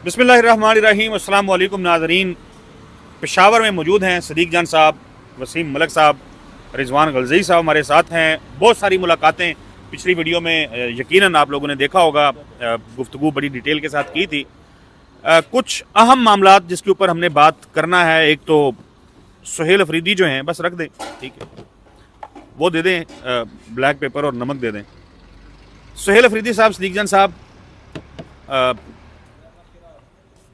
बिस्मिल्लाहिर्रहमानिर्रहीम। अस्सलाम वालेकुम नाज़रीन। पेशावर में मौजूद हैं सदीक जान साहब, वसीम मलक साहब, रिजवान गलज़ई साहब हमारे साथ हैं। बहुत सारी मुलाकातें पिछली वीडियो में यकीनन आप लोगों ने देखा होगा, गुफ्तगू बड़ी डिटेल के साथ की थी। कुछ अहम मामलात जिसके ऊपर हमने बात करना है, एक तो सुहेल अफरीदी जो हैं, बस रख दें, ठीक है, वो दे दें, ब्लैक पेपर और नमक दे दें। सुहेल अफरीदी साहब, सदीक जान साहब,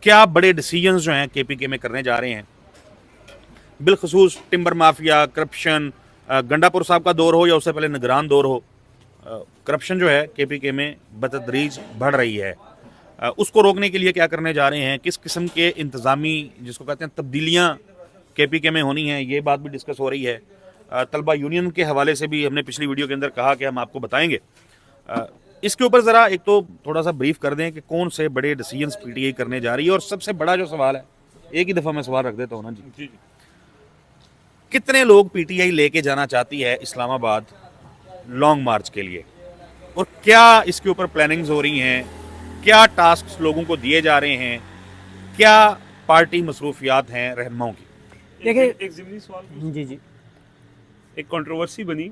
क्या बड़े डिसीजंस जो हैं केपीके में करने जा रहे हैं, बिलखसूस टिम्बर माफिया, करप्शन, गंडापुर साहब का दौर हो या उससे पहले निगरान दौर हो, करप्शन जो है केपीके में बतदरीज बढ़ रही है। उसको रोकने के लिए क्या करने जा रहे हैं, किस किस्म के इंतज़ामी जिसको कहते हैं तब्दीलियाँ केपीके में होनी हैं, ये बात भी डिस्कस हो रही है। तलबा यूनियन के हवाले से भी हमने पिछली वीडियो के अंदर कहा कि हम आपको बताएंगे। इसके ऊपर ज़रा एक तो थोड़ा सा ब्रीफ कर दें कि कौन से बड़े डिसीजंस पीटीआई करने जा रही है, और सबसे बड़ा जो सवाल है, एक ही दफ़ा मैं सवाल रख देता हूँ ना जी, कितने लोग पीटीआई लेके जाना चाहती है इस्लामाबाद लॉन्ग मार्च के लिए, और क्या इसके ऊपर प्लानिंग्स हो रही हैं, क्या टास्क लोगों को दिए जा रहे हैं, क्या पार्टी मसरूफियात हैं रहनुमाओं की। देखिए, एक ज़िमनी सवाल जी जी, एक कंट्रोवर्सी बनी,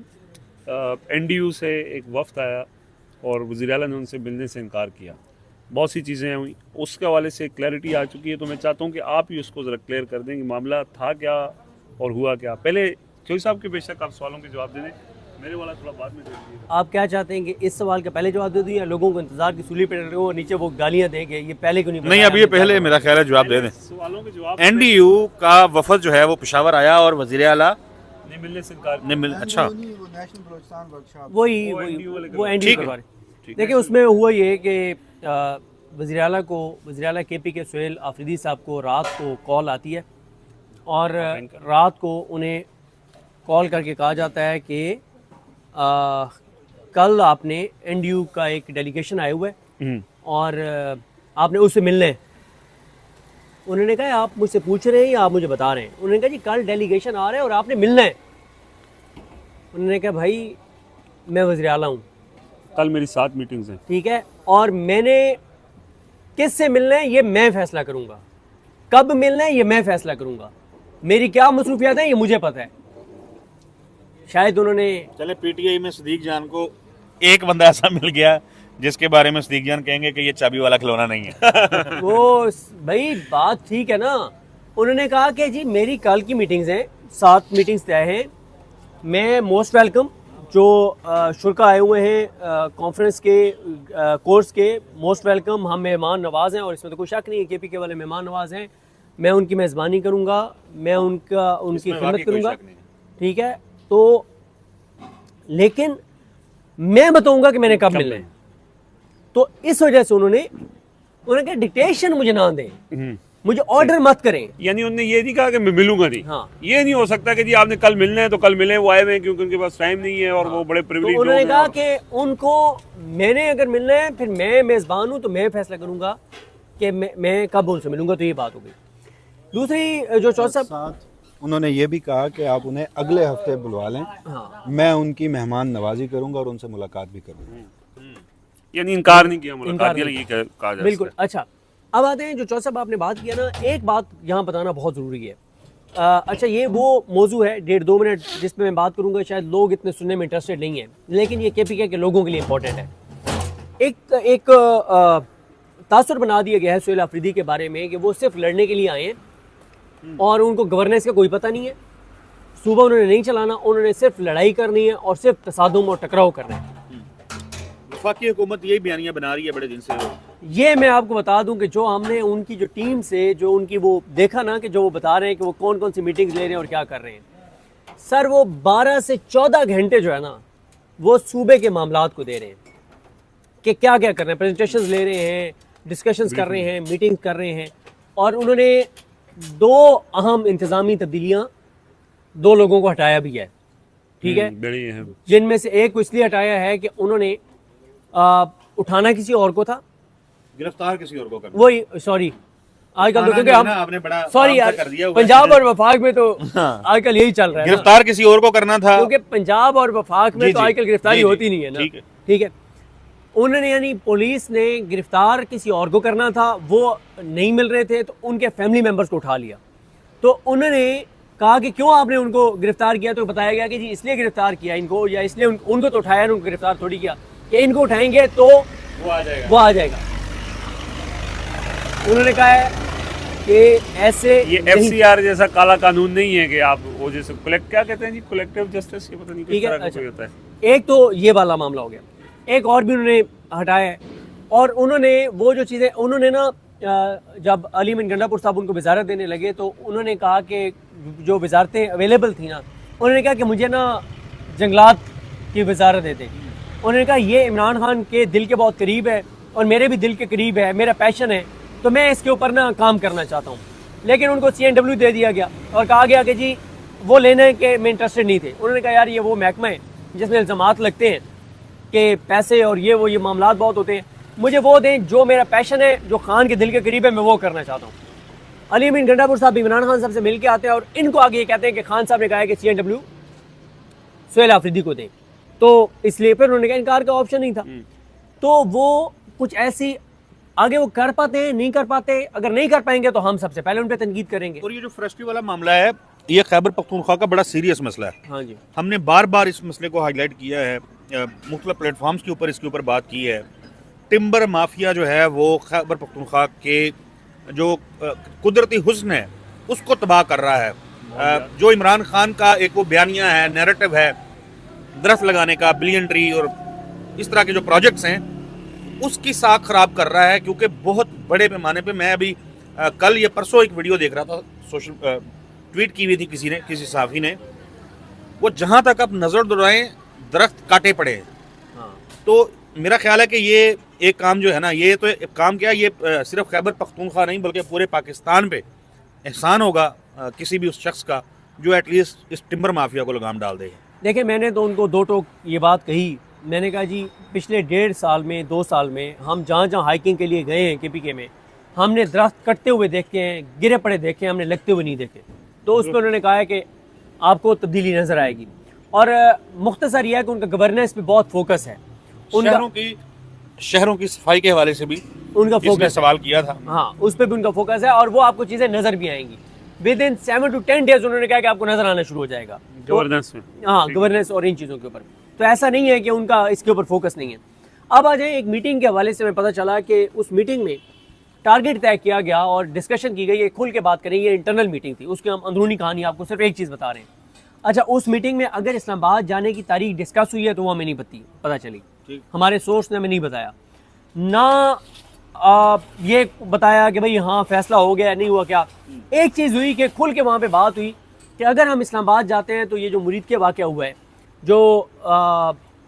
एनडीयू से एक वफ्द आया और वज़ीर आला ने उनसे मिलने से इनकार किया। बहुत सी चीज़ें हुई, उसके हवाले से क्लैरिटी आ चुकी है, तो मैं चाहता हूँ कि आप ही उसको ज़रा क्लियर कर दें कि मामला था क्या और हुआ क्या। पहले चौधरी साहब के बेशक आप सवालों के जवाब दे दें, मेरे वाला थोड़ा बाद में दे दीजिए। आप क्या चाहते हैं कि इस सवाल का पहले जवाब दे दूं या लोगों को इंतजार की सूली पे रहे हो और नीचे वो गालियां देंगे, ये पहले क्यों नहीं, अब ये पहले मेरा ख्याल है जवाब दे दें। सवालों के जवाब एनडीयू का वफद जो है वो पेशावर आया और वज़ीर आला ने मिलने से इनकार ने मिल, अच्छा, वही वो एनडीयू के बारे। देखिए, उसमें हुआ ये कि वज़ीर आला को, वज़ीर आला केपी के सुहेल अफरीदी साहब को रात को कॉल आती है और रात को उन्हें कॉल करके कहा जाता है कि कल आपने एनडीयू का एक डेलीगेशन आया हुआ है और आपने उससे मिलना है। उन्होंने कहा आप मुझसे पूछ रहे हैं या आप मुझे बता रहे हैं। उन्होंने कहा जी कल डेलीगेशन आ रहा है और आपने मिलना है। उन्होंने कहा भाई मैं वज़ीर आला हूँ, कल मेरी 7 मीटिंग्स हैं, ठीक है, और मैंने किससे मिलना है ये मैं फैसला करूँगा, कब मिलना है ये मैं फैसला करूँगा, मेरी क्या मसरूफियात है ये मुझे पता है। शायद उन्होंने, चले पीटीआई में सदीक जान को एक बंदा ऐसा मिल गया जिसके बारे में सदीक जान कहेंगे कि ये चाबी वाला खिलौना नहीं है। वो भाई बात ठीक है ना। उन्होंने कहा कि जी मेरी कल की मीटिंग्स हैं, 7 मीटिंग्स तय हैं, मैं मोस्ट वेलकम जो शुरा आए हुए हैं कॉन्फ्रेंस के कोर्स के, मोस्ट वेलकम, हम मेहमान नवाज हैं और इसमें तो कोई शक नहीं है, केपी के वाले मेहमान नवाज हैं। मैं उनकी मेज़बानी करूंगा, मैं उनकी खिदमत करूंगा, ठीक है, तो लेकिन मैं बताऊंगा कि मैंने कब मिलना है। तो इस वजह से उन्होंने कहा डिक्टेशन मुझे ना दें, मुझे ऑर्डर मत करें। यानी उन्होंने ये नहीं कहा कि मैं मिलूंगा नहीं। हाँ, ये नहीं हो सकता कि जी आपने कल मिलना है तो कल मिले, वो आए हुए हैं क्योंकि उनके पास टाइम नहीं है और वो बड़े प्रिविलेज। तो उन्होंने कहा कि उनको मैंने अगर मिलना है फिर मैं मेज़बान हूँ तो मैं फैसला करूंगा कि मैं कब उनसे मिलूंगा। तो ये बात हो गई। दूसरी जो चौथा साहब, उन्होंने ये भी कहा कि आप उन्हें अगले हफ्ते बुलवा लें, हाँ, मैं उनकी मेहमान नवाजी करूंगा और उनसे मुलाकात भी करूंगा। यानी इनकार नहीं किया, मुलाकात इनकार ये कहा जा बिल्कुल। अच्छा, अब आते हैं जो चौथा साहब आपने बात किया ना, एक बात यहाँ बताना बहुत ज़रूरी है। अच्छा, ये वो मौजू है 1.5-2 मिनट जिसमें मैं बात करूँगा, शायद लोग इतने सुनने में इंटरेस्टेड नहीं हैं, लेकिन ये केपीके के लोगों के लिए इंपॉर्टेंट है। एक तासुर बना दिया गया है सुहेल अफरीदी के बारे में कि वो सिर्फ लड़ने के लिए आए हैं और उनको गवर्नेंस का कोई पता नहीं है, सूबा उन्होंने नहीं चलाना, उन्होंने सिर्फ लड़ाई करनी है और सिर्फ तसादुम और टकराव करना है। वफाकी हुकूमत यही बयानियां बना रही है बड़े दिन से। ये मैं आपको बता दूं कि जो हमने उनकी जो टीम से जो उनकी वो देखा ना कि जो वो बता रहे हैं कि वो कौन कौन सी मीटिंग्स ले रहे हैं और क्या कर रहे हैं, सर वो 12 से 14 घंटे जो है ना वो सूबे के मामलात को दे रहे हैं कि क्या क्या कर रहे हैं, प्रेजेंटेशंस ले रहे हैं, डिस्कशंस कर रहे हैं, मीटिंग्स कर रहे हैं। और उन्होंने 2 अहम इंतज़ामी तब्दीलियाँ 2 लोगों को हटाया भी है, ठीक है, जिनमें से एक को इसलिए हटाया है कि उन्होंने उठाना किसी और को था, गिरफ्तार किसी और को करना, वही सॉरी आजकल तो क्योंकि आपने बड़ा सॉरी यार, पंजाब और वफाक में तो आजकल यही चल रहा है, गिरफ्तार किसी और को करना था, क्योंकि पंजाब और वफाक में तो आजकल गिरफ्तारी होती नहीं है ना, ठीक है। उन्होंने यानी पुलिस ने गिरफ्तार किसी और को करना था, वो नहीं मिल रहे थे तो उनके फैमिली मेम्बर्स को उठा लिया। तो उन्होंने कहा कि क्यों आपने उनको गिरफ्तार किया, तो बताया गया कि जी इसलिए गिरफ्तार किया इनको, या इसलिए उनको तो उठाया, उनको गिरफ्तार थोड़ी किया, कि इनको उठाएंगे तो वो आ जाएगा। उन्होंने कहा है कि ऐसे ये FCR जैसा काला कानून नहीं है कि आप वो जैसे क्या कहते हैं जी, कलेक्टिव जस्टिस, ये पता नहीं किस तरह का कोई होता है। एक तो ये वाला मामला हो गया, एक और भी उन्होंने हटाया है। और उन्होंने वो जो चीज़ें उन्होंने ना, जब अली अमीन गंडापुर साहब उनको वजारत देने लगे तो उन्होंने कहा कि जो वजारतें अवेलेबल थी ना, उन्होंने कहा कि मुझे ना जंगलात की वजारत दे दें। उन्होंने कहा ये इमरान खान के दिल के बहुत करीब है और मेरे भी दिल के करीब है, मेरा पैशन है, तो मैं इसके ऊपर ना काम करना चाहता हूँ। लेकिन उनको CNW दे दिया गया और कहा गया कि जी वो लेने के में इंटरेस्टेड नहीं थे। उन्होंने कहा यार ये वो महकमा है जिसमें इल्ज़ामात लगते हैं कि पैसे और ये मामलात बहुत होते हैं, मुझे वो दें जो मेरा पैशन है, जो खान के दिल के करीब है, मैं वो करना चाहता हूँ। अली अमीन गंडापुर साहब इमरान खान साहब से मिल के आते हैं और इनको आगे ये कहते हैं कि खान साहब ने कहा है कि CNW सुहेल आफरीदी को दें, तो इसलिए फिर उन्होंने कहा इनकार का ऑप्शन नहीं था। तो वो कुछ ऐसी आगे वो कर पाते हैं, नहीं कर पाते, अगर नहीं कर पाएंगे तो हम सबसे पहले उन पर तनकीद करेंगे। और ये जो फ्रेस्टी वाला मामला है, ये खैबर पख्तूनख्वा का बड़ा सीरियस मसला है। हाँ जी, हमने बार बार इस मसले को हाईलाइट किया है, मुख्तलिफ प्लेटफॉर्म्स के ऊपर इसके ऊपर बात की है। टिम्बर माफिया जो है वो खैबर पख्तूनख्वा के जो कुदरती हुस्न है उसको तबाह कर रहा है। जो इमरान खान का एक वो बयानिया है, नैरेटिव है दरख्त लगाने का, बिलियन ट्री और इस तरह के जो प्रोजेक्ट्स हैं, उसकी साख खराब कर रहा है। क्योंकि बहुत बड़े पैमाने पे, मैं अभी कल या परसों एक वीडियो देख रहा था, सोशल ट्वीट की हुई थी किसी सहाफ़ी ने, वो जहाँ तक आप नज़र दौड़ाएं दरख्त काटे पड़े हैं। हाँ। तो मेरा ख्याल है कि ये एक काम जो है ना, ये तो एक काम क्या, ये सिर्फ खैबर पख्तूनख्वा नहीं बल्कि पूरे पाकिस्तान पे एहसान होगा किसी भी उस शख्स का जो एटलीस्ट इस टिम्बर माफिया को लगाम डाल देगा। देखिए मैंने तो उनको दो टोक ये बात कही, मैंने कहा जी पिछले 1.5 साल में 2 साल में हम जहाँ जहाँ हाइकिंग के लिए गए हैं KPK में, हमने दरख्त कटते हुए देखे हैं, गिरे पड़े देखे, हमने लगते हुए नहीं देखे। तो उस पर उन्होंने कहा है कि आपको तब्दीली नज़र आएगी। और मुख्तसर यह है कि उनका गवर्नेंस पे बहुत फोकस है, शहरों की सफाई के हवाले से भी उनका फोकस सवाल किया था। हाँ, उस पर भी उनका फोकस है और वो आपको चीज़ें नज़र भी आएंगी। विद इन 7 to 10 डेज उन्होंने कहा कि आपको नज़र आना शुरू हो जाएगा गवर्नेंस में। हाँ, गवर्नेंस और इन चीज़ों के ऊपर। तो ऐसा नहीं है कि उनका इसके ऊपर फोकस नहीं है। अब आ जाए एक मीटिंग के हवाले से, मैं पता चला कि उस मीटिंग में टारगेट तय किया गया और डिस्कशन की गई है, खुल के बात करें, ये इंटरनल मीटिंग थी, उसकी हम अंदरूनी कहानी आपको सिर्फ एक चीज़ बता रहे हैं। अच्छा, उस मीटिंग में अगर इस्लामाबाद जाने की तारीख डिस्कस हुई है तो वो हमें नहीं पता चली, हमारे सोर्स ने हमें नहीं बताया ना। ये बताया कि भाई हाँ फैसला हो गया, नहीं हुआ क्या। एक चीज़ हुई कि खुल के वहाँ पे बात हुई कि अगर हम इस्लामाबाद जाते हैं तो ये जो मुरीद के वाक़या हुआ है, जो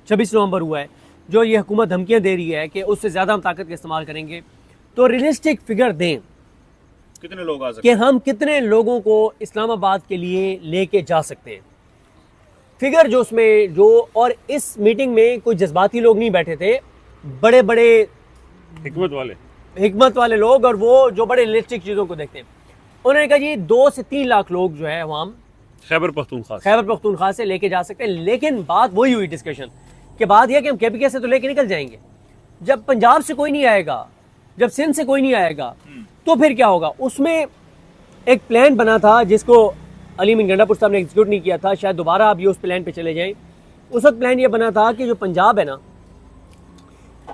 26 नवंबर हुआ है, जो ये हुकूमत धमकियाँ दे रही है कि उससे ज़्यादा हम ताकत का इस्तेमाल करेंगे, तो रियलिस्टिक फिगर दें कितने लोग आ सकते कि हम कितने लोगों को इस्लामाबाद के लिए लेके जा सकते हैं। फिगर जो उसमें जो, और इस मीटिंग में कोई जज्बाती लोग नहीं बैठे थे, बड़े बड़े हिकमत वाले लोग, और वो जो बड़े रियलिस्टिक चीज़ों को देखते हैं। उन्होंने कहा जी 2 से 3 लाख लोग जो है वहाँ हम खैबर पख्तूनख्वा से लेके जा सकते हैं। लेकिन बात वही हुई डिस्कशन के बाद यह कि हम KPK से तो लेके निकल जाएंगे, जब पंजाब से कोई नहीं आएगा, जब सिंध से कोई नहीं आएगा, तो फिर क्या होगा। उसमें एक प्लान बना था जिसको अली अमीन गंडापुर साहब ने एग्जीक्यूट नहीं किया था, शायद दोबारा आप ये उस प्लान पे चले जाएं। उस वक्त प्लान ये बना था कि जो पंजाब है ना,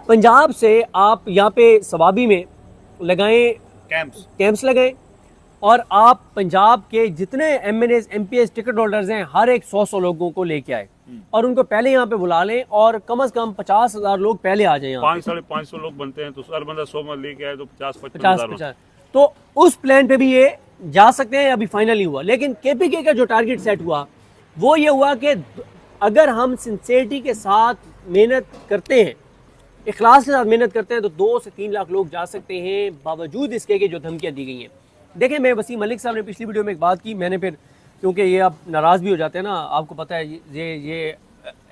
पंजाब से आप यहाँ पे सवाबी में लगाएं, कैंप्स लगाएं, और आप पंजाब के जितने MNAs MPs टिकट होल्डर्स हैं, हर एक 100 लोगों को लेके आए और उनको पहले यहाँ पे बुला लें, और कम से कम 50,000 लोग पहले आ जाए। 500-550 लोग बनते हैं तो हर बंदा 100 में लेके आए तो 50-55,000। तो उस प्लान पे भी ये जा सकते हैं, अभी फाइनल नहीं हुआ। लेकिन KPK का जो टारगेट सेट हुआ वो ये हुआ कि अगर हम सिंसेरिटी के साथ मेहनत करते हैं, इखलास के साथ मेहनत करते हैं, तो 2 से 3 लाख लोग जा सकते हैं, बावजूद इसके कि जो धमकियाँ दी गई हैं। देखें, मैं वसीम मलिक साहब ने पिछली वीडियो में एक बात की, मैंने फिर, क्योंकि ये आप नाराज़ भी हो जाते हैं ना, आपको पता है ये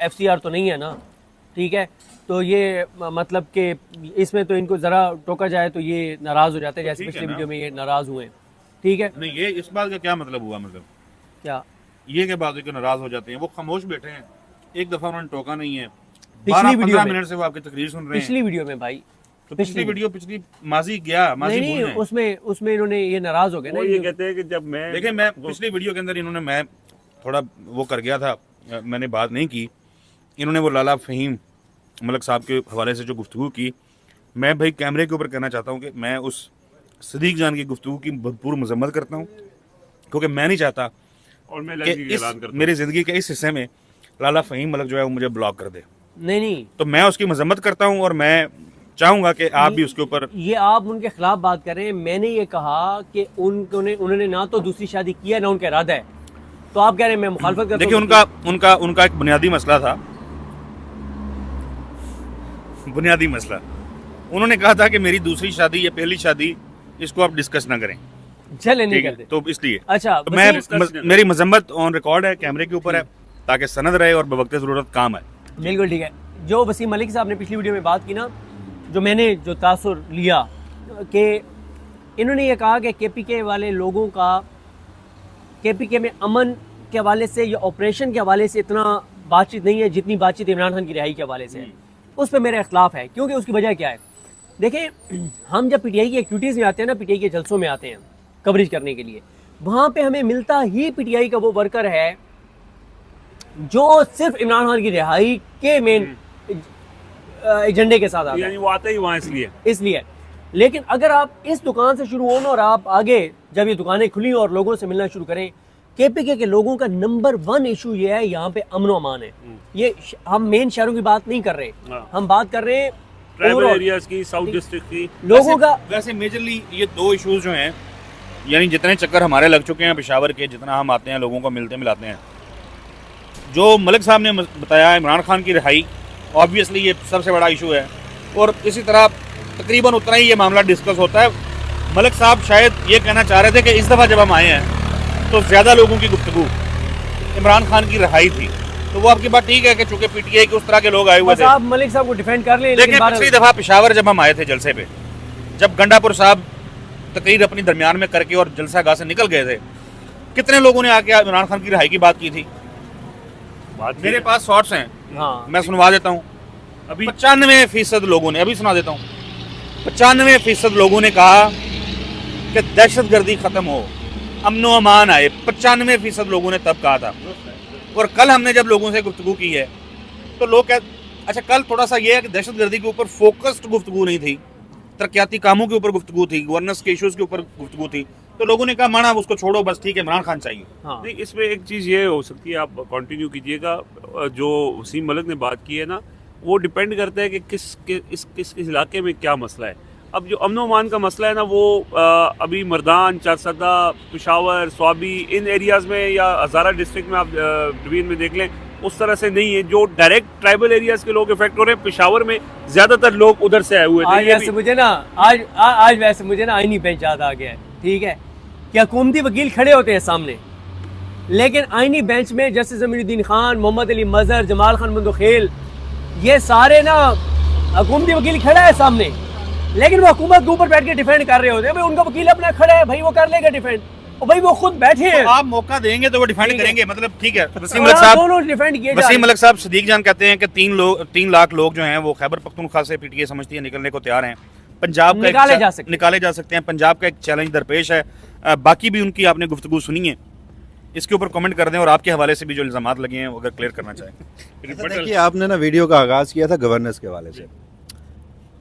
FCR तो नहीं है ना, ठीक है, तो ये मतलब कि इसमें तो इनको ज़रा टोका जाए तो ये नाराज़ हो जाते हैं, जैसे पिछली वीडियो में ये नाराज़ हुए हैं, ठीक है। नहीं, ये इस बात का क्या मतलब हुआ, मतलब क्या ये के बाद नाराज़ हो जाते हैं, वो खामोश बैठे हैं, एक दफ़ा उन्होंने टोका नहीं है, पिछली वीडियो 12-15 में, मिनट से वो आपकी तकरीर सुन रहे हैं। पिछली वीडियो में भाई, तो पिछली वीडियो पिछली माजी गया, माजी नहीं भूल नहीं, गए। उसमें इन्होंने ये नाराज हो गए ना, वो ये कहते हैं कि जब मैं देखिए मैं पिछली वीडियो के अंदर इन्होंने, मैं थोड़ा वो कर गया था, मैंने बात नहीं की। इन्होंने वो लाला फ़हीम मलक साहब के हवाले से जो गुफ्तगू की, मैं भाई कैमरे के ऊपर कहना चाहता हूँ कि मैं उस सदीक जान की गुफ्तगू की भरपूर मजम्मत करता हूँ, क्योंकि मैं नहीं चाहता और मैं कि लड़की का ऐलान करता हूं। मेरी ज़िंदगी के इस हिस्से में लाला फ़हीम मलक जो है वो मुझे ब्लॉक कर दे। नहीं नहीं, तो मैं उसकी मजम्मत करता हूँ और मैं चाहूँगा कि आप भी उसके ऊपर। ये आप उनके खिलाफ बात कर रहे हैं। मैंने ये कहा कि उन्होंने ना तो दूसरी शादी किया ना उनका इरादा है, तो आप कह रहे हैं मैं मुखालफत करता देखिए उनका एक बुनियादी मसला था, बुनियादी मसला। उन्होंने कहा था कि मेरी दूसरी शादी या पहली शादी इसको आप डिस्कस ना करें, चले नहीं ठीक है? करते। तो इसलिए अच्छा, तो मैं वसीम- मेरी मजम्मत ऑन रिकॉर्ड है, कैमरे के ऊपर है, ताकि सनद रहे और बवक्त ज़रूरत काम आए। बिल्कुल ठीक है। जो वसीम मलिक साहब ने पिछली वीडियो में बात की ना, जो मैंने जो तासुर लिया कि इन्होंने ये कहा कि केपीके वाले लोगों का केपीके में अमन के हवाले से या ऑपरेशन के हवाले से इतना बातचीत नहीं है जितनी बातचीत इमरान खान की रिहाई के हवाले से है। उस पर मेरा इख्तलाफ है, क्योंकि उसकी वजह क्या है। देखें, हम जब पीटीआई की एक्टिविटीज़ में आते हैं ना, पीटीआई के जलसों में आते हैं कवरेज करने के लिए, वहाँ पे हमें मिलता ही पीटीआई का वो वर्कर है जो सिर्फ इमरान खान की रिहाई के मेन एजेंडे के साथ आता है, यानी वो आते ही वहाँ इसलिए। लेकिन अगर आप इस दुकान से शुरू हो ना और आप आगे जब ये दुकानें खुली और लोगों से मिलना शुरू करें, केपीके के लोगों का नंबर 1 इशू ये है, यहाँ पे अमन अमान है। ये हम मेन शहरों की बात नहीं कर रहे, हाँ। हम बात कर रहे हैं ट्राइबल overall एरियाज की, साउथ डिस्ट्रिक्ट की। लोगों का। वैसे मेजरली ये 2 इश्यूज जो हैं, यानी जितने चक्कर हमारे लग चुके हैं पेशावर के, जितना हम आते हैं लोगों को मिलते मिलाते हैं, जो मलिक साहब ने बताया इमरान खान की रिहाई, ऑब्वियसली ये सबसे बड़ा इशू है। और इसी तरह तकरीबन उतना ही ये मामला डिस्कस होता है। मलिक साहब शायद ये कहना चाह रहे थे कि इस दफ़ा जब हम आए हैं तो ज़्यादा लोगों की गुफ्तगू इमरान खान की रिहाई थी। तो वो आपकी बात ठीक है कि चूंकि पीटीआई के उस तरह के लोग आए हुए बस थे। आप मलिक साहब को डिफेंड कर लें, देखिए लेकिन पिछली दफ़ा पेशावर जब हम आए थे जलसे पे, जब गंडापुर साहब तकरीर अपनी दरमियान में करके और जलसा गाह से निकल गए थे, कितने लोगों ने आके इमरान खान की रिहाई की बात की थी। मेरे पास शॉर्ट्स हैं, हाँ, मैं सुनवा देता हूँ। अभी 95% लोगों ने, अभी सुना देता हूँ, 95% लोगों ने कहा कि दहशतगर्दी खत्म हो, अमनो अमान आए। 95% लोगों ने तब कहा था। और कल हमने जब लोगों से गुफ्तगू की है तो लोग कह, अच्छा कल थोड़ा सा ये है कि दहशतगर्दी के ऊपर फोकस्ड गुफ्तगू नहीं थी, तरक्याती कामों के ऊपर गुफ्तगू थी, गवर्नेंस के इशूज़ के ऊपर गुफ्तगू थी। तो लोगों ने कहा माना उसको छोड़ो, बस ठीक है इमरान खान चाहिए। हाँ। नहीं, इसमें एक चीज़ ये हो सकती है, आप कंटिन्यू कीजिएगा। जो वसीम मलिक ने बात की है ना, वो डिपेंड करता है कि किस इलाके में क्या मसला है। अब जो अमन अमान का मसला है ना, वो अभी मर्दान, चारसदा, पेशावर, स्वाबी, इन एरियाज़ में या हज़ारा डिस्ट्रिक्ट में आप डिवीजन में देख लें, उस तरह से नहीं है। जो डायरेक्ट ट्राइबल एरियाज़ के लोग इफेक्ट हो रहे हैं, पेशावर में ज़्यादातर लोग उधर से आए हुए थे। आज ये वैसे मुझे ना आज वैसे मुझे ना आईनी बेंच याद आ गया है, ठीक है, कि हुकूमती वकील खड़े होते हैं सामने, लेकिन आईनी बेंच में जस्टिस जमीरुद्दीन खान, मोहम्मद अली मजहर, जमाल खान बंदोखेल, ये सारे ना हुकूमती वकील खड़ा है सामने, लेकिन वो हुकूमत के ऊपर बैठ के डिफेंड कर रहे होते हैं। भाई उनका वकील अपना खड़ा है, भाई वो कर लेगा डिफेंड, और भाई वो खुद बैठे हैं। तो आप मौका देंगे तो वो डिफेंड ठीक है। करेंगे, मतलब ठीक है। वसीम और मलिक साहब, दोनों डिफेंड किए जा रहे वसीम हैं। मलिक साहब सदीक जान कहते हैं कि 3 लाख लोग जो हैं वो खैबर पख्तूनख्वा से पीटीआई समझती है निकलने को तैयार हैं। पंजाब का निकाले जा सकते हैं। पंजाब का एक चैलेंज दरपेश है। बाकी भी उनकी आपने गुफ्तगू सुनी है, इसके ऊपर कमेंट कर दें और आपके हवाले से भी जो इल्जामात लगे हैं वो अगर क्लियर करना चाहें। देखिए आपने ना वीडियो का आगाज़ किया था गवर्नेंस के हवाले से।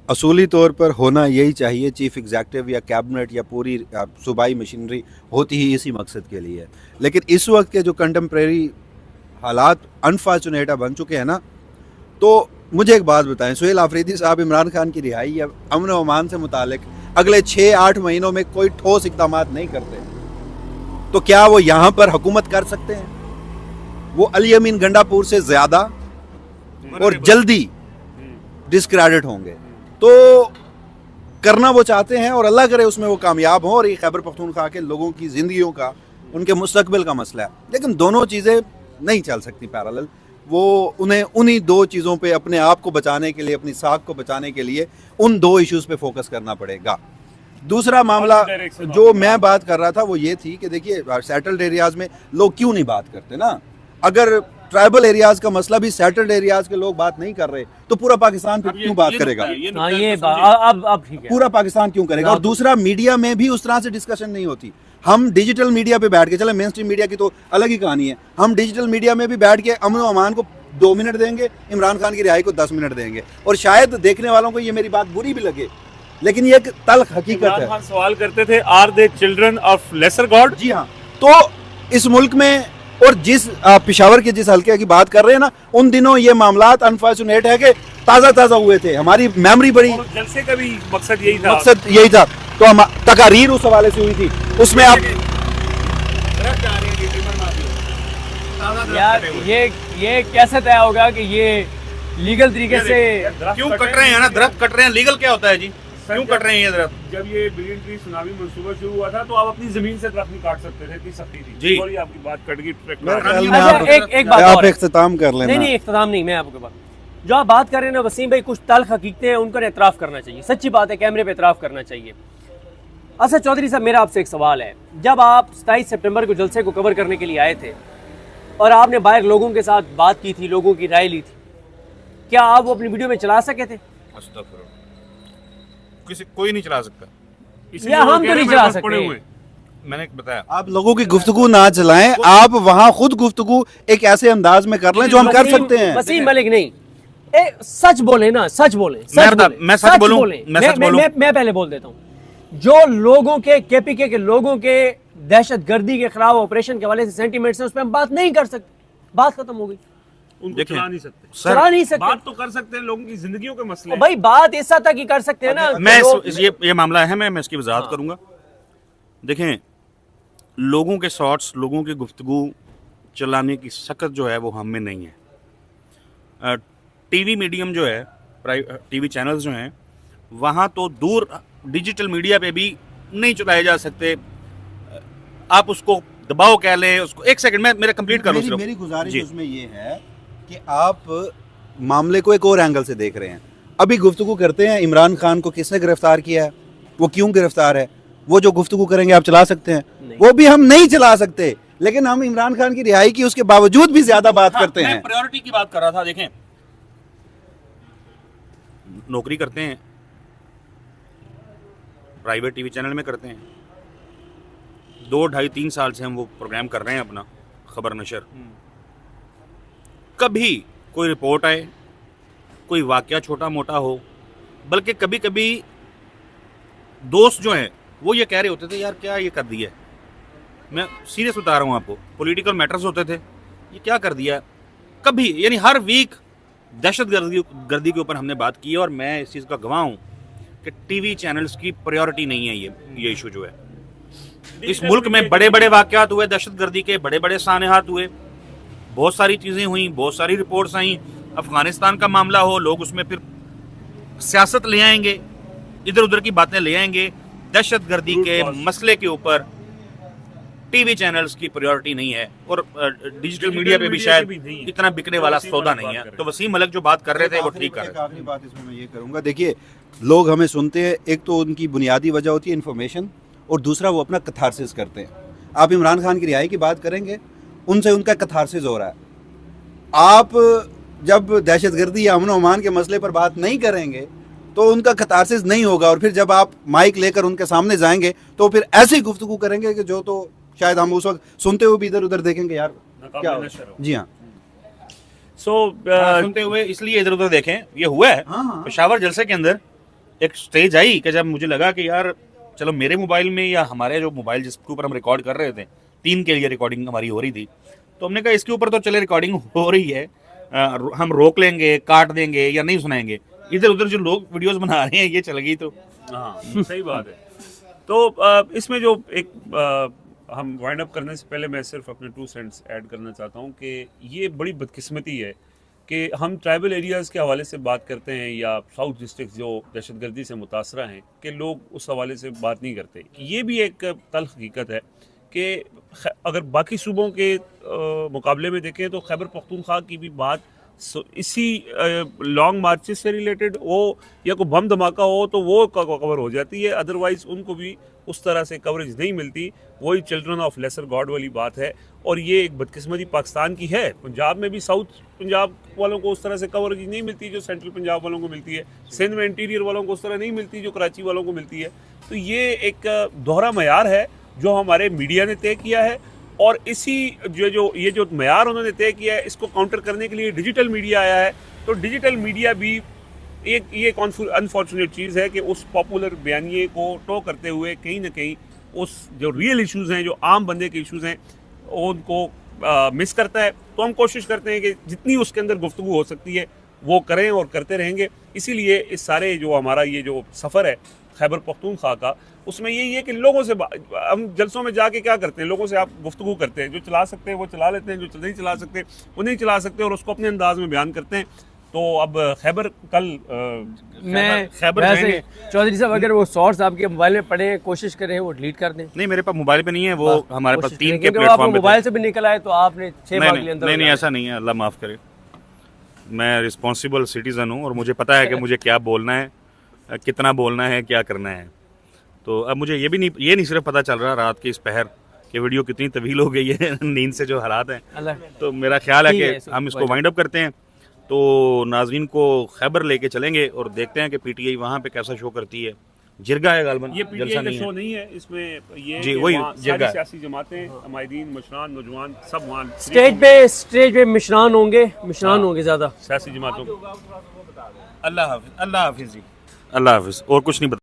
असूली तौर पर होना यही चाहिए, चीफ एग्जेक्टिव या कैबिनेट या पूरी सूबाई मशीनरी होती ही इसी मकसद के लिए है। लेकिन इस वक्त के जो कंटेम्प्रेरी हालात अनफॉर्चुनेट बन चुके हैं ना, तो मुझे एक बात बताएं, सुहेल आफरीदी साहब इमरान खान की रिहाई या अमन व अमान से मुतालिक अगले 6-8 महीनों में कोई ठोस इक़दाम नहीं करते, तो क्या वो यहाँ पर हुकूमत कर सकते हैं? वो अली अमीन गंडापुर से ज़्यादा और जल्दी डिस्क्रेडिट होंगे। तो करना वो चाहते हैं और अल्लाह करे उसमें वो कामयाब हों, और ये खैबर पख्तूनख्वा के लोगों की ज़िंदगियों का, उनके मुस्तकबिल का मसला है। लेकिन दोनों चीज़ें नहीं चल सकती पैरेलल। वो उन्हें उन्हीं 2 चीज़ों पे अपने आप को बचाने के लिए, अपनी साख को बचाने के लिए उन 2 इश्यूज़ पे फोकस करना पड़ेगा। दूसरा मामला जो मैं बात कर रहा था वो ये थी कि देखिए सेटल्ड एरियाज़ में लोग क्यों नहीं बात करते ना। अगर ट्राइबल एरियाज का मसला भी सेटल्ड एरियाज के लोग बात नहीं कर रहे, तो पूरा पाकिस्तान फिर क्यों बात करेगा? हाँ ये अब ठीक है, पूरा पाकिस्तान क्यों करेगा? और दूसरा, मीडिया में भी उस तरह से डिस्कशन नहीं होती। हम डिजिटल मीडिया पे बैठ के, चले मेन स्ट्रीम मीडिया की तो अलग ही कहानी है, हम डिजिटल मीडिया में भी बैठ के अमन और अमान को 2 मिनट देंगे, इमरान खान की रिहाई को 10 मिनट देंगे, और शायद देखने वालों को ये मेरी बात बुरी भी लगे, लेकिन ये एक तल्ख हकीकत इमरान है। खान सवाल करते थे, are they children of lesser god? जी हाँ, तो इस मुल्क में, और जिस पेशावर के जिस हल्के की बात कर रहे हैं ना, उन दिनों ये मामलात अनफॉर्चुनेट है कि ताज़ा हुए थे, हमारी मेमोरी बड़ी, और जलसे का भी मकसद यही था। मकसद यही था। तो हम तकारीर उस हवाले से हुई थी, उसमें आप यार ये कैसे तय होगा कि ये लीगल तरीके से क्यों कट रहे हैं ना, दरख्त कट रहे हैं, लीगल क्या होता है जी? क्यों कट रहे हैं ये दरख्त? जब ये बिलियन ट्री सुनामी मंसूबा शुरू हुआ था तो आप अपनी जमीन से दरख्त नहीं काट सकते थे, इतनी सख्ती थी जी। सॉरी आपकी बात कट गई। मेरे ख्याल में अच्छा, आप- एक बात आप और है। इख्तिताम कर लेना। नहीं इख्तिताम नहीं, मैं आपके बात जो आप बात कर रहे हैं ना वसीम भाई, कुछ तल्ख हकीकतें हैं, उनका एतराफ़ करना चाहिए, सच्ची बात है, कैमरे पे एतराफ़ करना चाहिए। असद चौधरी साहब, मेरा आपसे एक सवाल है, जब आप 27 सितंबर को जलसे को कवर करने के लिए आए थे और आपने बाहर लोगों के साथ बात की थी, लोगों की राय ली थी, क्या आप वो अपनी वीडियो में चला सके थे? किसी कोई नहीं चला सकता, इसलिए या वो हम कह तो रहे नहीं हैं, चला मेरे पास सकते। पड़े हुए हैं। मैंने बताया। आप लोगों की गुफ्तगू ना चलाएं, आप वहां खुद गुफ्तगू एक ऐसे अंदाज में कर लें जो हम कर सकते हैं। वसीम मलिक नहीं, सच बोले ना, सच बोले, मैं सच बोलूं? मैं सच बोलूं? मैं पहले बोल देता हूँ, जो लोगों के केपीके के लोगों के दहशतगर्दी के खिलाफ ऑपरेशन के हवाले से सेंटीमेंट्स हैं, उस पर हम बात नहीं कर सकते, बात खत्म हो गई। उनको देखें, चला नहीं सकते, चला नहीं सकते बात तो कर सकते हैं, लोगों की जिंदगियों के मसले हैं। भाई, बात इस हद तक ही कर सकते हैं ना। मैं लोग- ये मामला है, मैं इसकी वजाहत करूंगा। देखें, लोगों के शॉर्ट्स, लोगों की गुफ्तगू चलाने की सकत जो है वो हम में नहीं है। टीवी मीडियम जो है, टीवी चैनल्स जो हैं, वहाँ तो दूर, डिजिटल मीडिया पे भी नहीं चलाए जा सकते। आप उसको दबाव कह लें, उसको एक सेकंड में मेरा कंप्लीट कर लूं। मेरी गुजारिश उसमें ये है कि आप मामले को एक और एंगल से देख रहे हैं। अभी गुफ्तगू करते हैं इमरान खान को किसने गिरफ्तार किया है, वो क्यों गिरफ्तार है, वो जो गुफ्तगू करेंगे आप चला सकते हैं, वो भी हम नहीं चला सकते, लेकिन हम इमरान खान की रिहाई की उसके बावजूद भी ज्यादा बात करते हैं। मैं प्रायोरिटी की बात कर रहा था। देखें, नौकरी करते हैं, प्राइवेट टीवी चैनल में करते हैं, 2, 2.5, 3 साल से हम वो प्रोग्राम कर रहे हैं अपना खबर नशर। कभी कोई रिपोर्ट आए, कोई वाकया छोटा मोटा हो, बल्कि कभी कभी दोस्त जो हैं वो ये कह रहे होते थे, यार क्या ये कर दिया है, मैं सीरियस बता रहा हूँ आपको, पॉलिटिकल मैटर्स होते थे, ये क्या कर दिया। कभी, यानी हर वीक दहशत गर्दी के ऊपर हमने बात की है, और मैं इस चीज़ का गवाह हूँ कि टीवी चैनल्स की प्रायोरिटी नहीं है ये इशू जो है। इस मुल्क में बड़े बड़े वाकयात हुए, दहशत गर्दी के बड़े बड़े सानेहात हुए, बहुत सारी चीज़ें हुई, बहुत सारी रिपोर्ट्स आई। अफगानिस्तान का मामला हो, लोग उसमें फिर सियासत ले आएंगे, इधर उधर की बातें ले आएंगे। दहशत गर्दी के मसले के ऊपर टीवी चैनल्स की प्रायोरिटी नहीं है, और डिजिटल मीडिया पे भी शायद इतना बिकने वाला सौदा नहीं है। तो वसीम मलिक जो बात कर रहे थे वो ठीक कर रहे थे। आखिरी बात इसमें मैं ये करूंगा, देखिए, लोग हमें सुनते हैं, एक तो उनकी बुनियादी वजह होती है इन्फॉर्मेशन, और दूसरा वो अपना कथारसिस करते हैं। आप इमरान खान की रिहाई की बात करेंगे, उनसे उनका कथारसिस हो रहा है। आप जब दहशतगर्दी या अमन अमान के मसले पर बात नहीं करेंगे तो उनका कथारसिस नहीं होगा, और फिर जब आप माइक लेकर उनके सामने जाएंगे तो फिर ऐसी गुफ्तगू करेंगे कि जो तो शायद हम उस वक्त सुनते हुए भी इधर उधर देखेंगे, यार क्या हो? जी हाँ, सुनते हुए इसलिए इधर उधर देखें, ये हुआ है। पेशावर जलसे के अंदर एक स्टेज आई कि जब मुझे लगा कि यार चलो मेरे मोबाइल में या हमारे जो मोबाइल जिसके ऊपर हम रिकॉर्ड कर रहे थे, 3 के लिए रिकॉर्डिंग हमारी हो रही थी, तो हमने कहा इसके ऊपर तो चले रिकॉर्डिंग हो रही है, हम रोक लेंगे, काट देंगे या नहीं सुनाएंगे। इधर उधर जो लोग वीडियोस बना रहे हैं ये चल गई तो हाँ सही बात है। तो इसमें जो एक हम वाइंड अप करने से पहले मैं सिर्फ अपने 2 सेंट्स ऐड करना चाहता हूँ कि ये बड़ी बदकिस्मती है कि हम ट्राइबल एरियाज़ के हवाले से बात करते हैं, या साउथ डिस्ट्रिक्ट जो दहशतगर्दी से मुतासरा हैं, कि लोग उस हवाले से बात नहीं करते। ये भी एक तल्ख हकीकत है कि अगर बाकी सूबों के मुकाबले में देखें तो खैबर पख्तूनख्वा की भी बात इसी लॉन्ग मार्चेस से रिलेटेड हो या कोई बम धमाका हो तो वो कवर हो जाती है, अदरवाइज उनको भी उस तरह से कवरेज नहीं मिलती। वही चिल्ड्रन ऑफ लेसर गॉड वाली बात है, और ये एक बदकिस्मती पाकिस्तान की है। पंजाब में भी साउथ पंजाब वालों को उस तरह से कवरेज नहीं मिलती जो सेंट्रल पंजाब वालों को मिलती है, सिंध में इंटीरियर वालों को उस तरह नहीं मिलती जो कराची वालों को मिलती है। तो ये एक दोहरा मयार है जो हमारे मीडिया ने तय किया है, और इसी ये जो मयार उन्होंने तय किया है, इसको काउंटर करने के लिए डिजिटल मीडिया आया है। तो डिजिटल मीडिया भी ये अनफॉर्चुनेट चीज़ है कि उस पॉपुलर बयानिए को टो करते हुए कहीं ना कहीं उस जो रियल इश्यूज़ हैं, जो आम बंदे के इश्यूज़ हैं, उनको मिस करता है। तो हम कोशिश करते हैं कि जितनी उसके अंदर गुफ्तगू हो सकती है वो करें और करते रहेंगे। इसीलिए इस सारे जो हमारा ये जो सफ़र है खैबर पख्तूनख्वा का, उसमें यही है कि लोगों से हम जलसों में जाके क्या करते हैं, लोगों से आप गुफ्तगू करते हैं, जो चला सकते हैं वो चला लेते हैं, जो नहीं चला सकते वो नहीं चला सकते, और उसको अपने अंदाज में बयान करते हैं। तो अब खैबर कल खैबर वैसे चौधरी साहब अगर वो सोर्स आपके मोबाइल में पड़े हैं, कोशिश करें वो डिलीट कर दें। नहीं, मेरे पास मोबाइल पे नहीं है वो, हमारे पास 3 के आपको प्लेटफॉर्म पे मोबाइल से भी निकल आए तो आपने 6 माह के लिए अंदर नहीं, ऐसा नहीं है, अल्लाह माफ़ करे। मैं रिस्पॉन्सिबल सिटीज़न हूँ और मुझे पता है कि मुझे क्या बोलना है, कितना बोलना है, क्या करना है। तो अब मुझे ये नहीं सिर्फ पता चल रहा रात के इस पहर कि वीडियो कितनी तवील हो गई है नींद से जो हालात हैं। तो मेरा ख्याल है कि हम इसको वाइंड अप करते हैं। तो नाजरीन को खैबर लेके चलेंगे और देखते हैं कि पीटीआई वहाँ पे कैसा शो करती है। जिरगा है गालबन, ये जलसा पीटीआई का शो है। नहीं है, इसमें ये जी, वही जिरगा है। सियासी जमातें, हमायदीन, मशरान, नौजवान सब वहाँ स्टेज पे मिशरान होंगे ज़्यादा सियासी जमातों। अल्लाह हाफिज़, अल्लाह हाफिज़ जी, अल्लाह हाफिज़। और कुछ नहीं बता।